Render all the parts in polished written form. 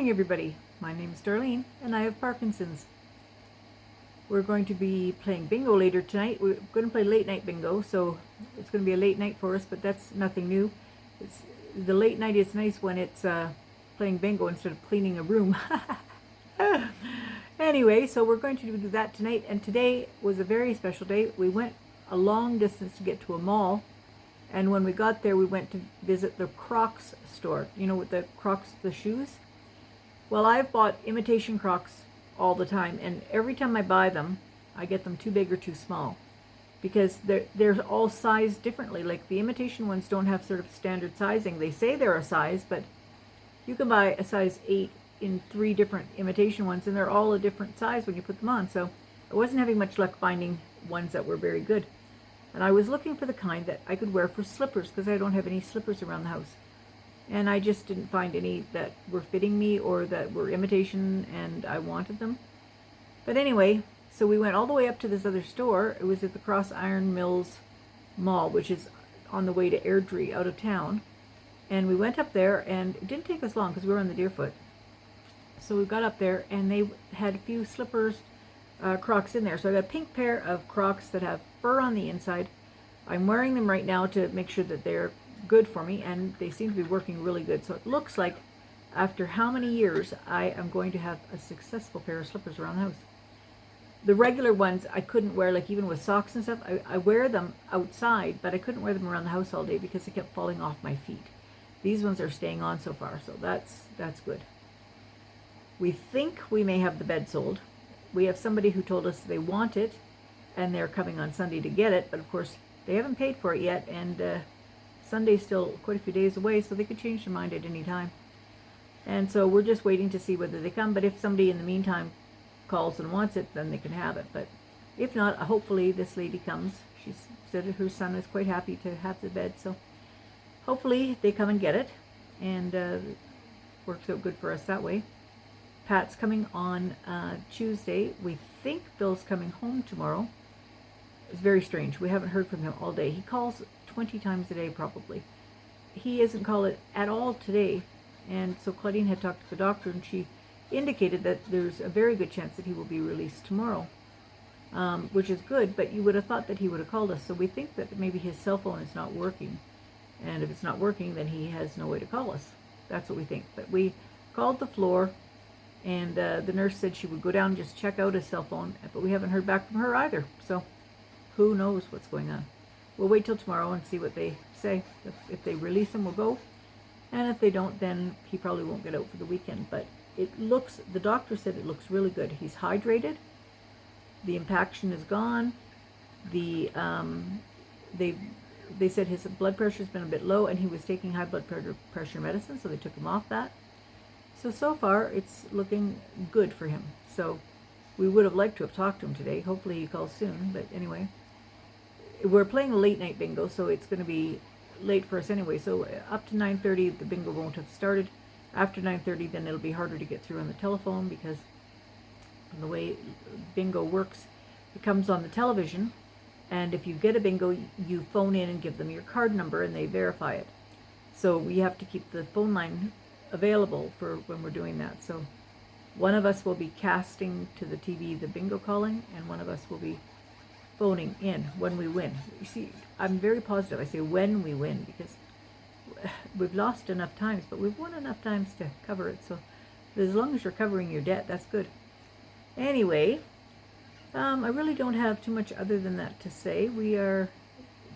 morning, everybody. My name is Darlene, and I have Parkinson's. We're going to be playing bingo later tonight. We're going to play late night bingo, so it's going to be a late night for us, but that's nothing new. The late night is nice when it's playing bingo instead of cleaning a room. Anyway, so we're going to do that tonight, and today was a very special day. We went a long distance to get to a mall, and when we got there, we went to visit the Crocs store. You know, with the Crocs, the shoes? Well, I've bought imitation Crocs all the time, and every time I buy them, I get them too big or too small, because they're all sized differently. Like the imitation ones don't have sort of standard sizing. They say they're a size, but you can buy a size 8 in 3 different imitation ones, and they're all a different size when you put them on. So I wasn't having much luck finding ones that were very good. And I was looking for the kind that I could wear for slippers, because I don't have any slippers around the house. And I just didn't find any that were fitting me or that were imitation, and I wanted them. But anyway, so we went all the way up to this other store. It was at the Cross Iron Mills Mall, which is on the way to Airdrie, out of town. And we went up there, and it didn't take us long because we were on the Deerfoot. So we got up there, and they had a few slippers, Crocs in there. So I got a pink pair of Crocs that have fur on the inside. I'm wearing them right now to make sure that they're good for me, and they seem to be working really good. So it looks like after how many years I am going to have a successful pair of slippers around the house. The regular ones I couldn't wear, like even with socks and stuff. I wear them outside, but I couldn't wear them around the house all day because they kept falling off my feet. These ones are staying on so far, so that's good. We think we may have the bed sold. We have somebody who told us they want it, and they're coming on Sunday to get it, but of course they haven't paid for it yet, and Sunday's still quite a few days away, so they could change their mind at any time. And so we're just waiting to see whether they come, but if somebody in the meantime calls and wants it, then they can have it. But if not, hopefully this lady comes. She said her son is quite happy to have the bed, so hopefully they come and get it, and works out good for us that way. Pat's coming on Tuesday. We think Bill's coming home tomorrow. It's very strange. We haven't heard from him all day. He calls 20 times a day probably. He isn't called at all today, and so Claudine had talked to the doctor, and she indicated that there's a very good chance that he will be released tomorrow, which is good, but you would have thought that he would have called us. So we think that maybe his cell phone is not working, and if it's not working, then he has no way to call us. That's what we think. But we called the floor, and the nurse said she would go down and just check out his cell phone, but we haven't heard back from her either, so who knows what's going on. We'll wait till tomorrow and see what they say. If they release him, we'll go, and if they don't, then he probably won't get out for the weekend. But it looks, the doctor said it looks really good. He's hydrated, the impaction is gone, they said his blood pressure's been a bit low, and he was taking high blood pressure medicine, so they took him off that. So far, it's looking good for him. So we would have liked to have talked to him today. Hopefully he calls soon, but anyway. We're playing a late night bingo, so it's going to be late for us anyway. So up to 9:30, the bingo won't have started. After 9:30, then it'll be harder to get through on the telephone, because the way bingo works, it comes on the television, and if you get a bingo, you phone in and give them your card number, and they verify it. So we have to keep the phone line available for when we're doing that. So one of us will be casting to the TV the bingo calling, and one of us will be phoning in when we win. You see, I'm very positive. I say when we win, because we've lost enough times, but we've won enough times to cover it. So as long as you're covering your debt, that's good. Anyway, I really don't have too much other than that to say.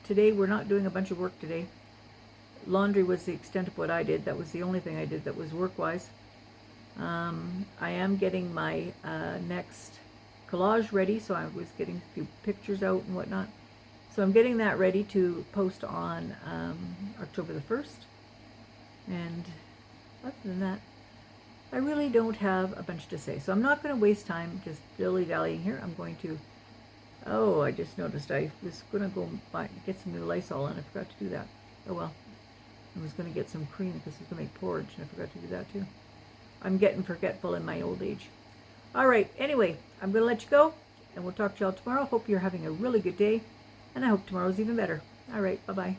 Today we're not doing a bunch of work today. Laundry was the extent of what I did. That was the only thing I did that was work-wise. I am getting my next collage ready, so I was getting a few pictures out and whatnot. So I'm getting that ready to post on October the 1st. And other than that, I really don't have a bunch to say. So I'm not going to waste time just dilly-dallying here. I'm going to... Oh, I just noticed I was going to go get some new Lysol, and I forgot to do that. Oh well. I was going to get some cream because I was going to make porridge, and I forgot to do that too. I'm getting forgetful in my old age. All right, anyway, I'm going to let you go, and we'll talk to y'all tomorrow. Hope you're having a really good day, and I hope tomorrow's even better. All right, bye-bye.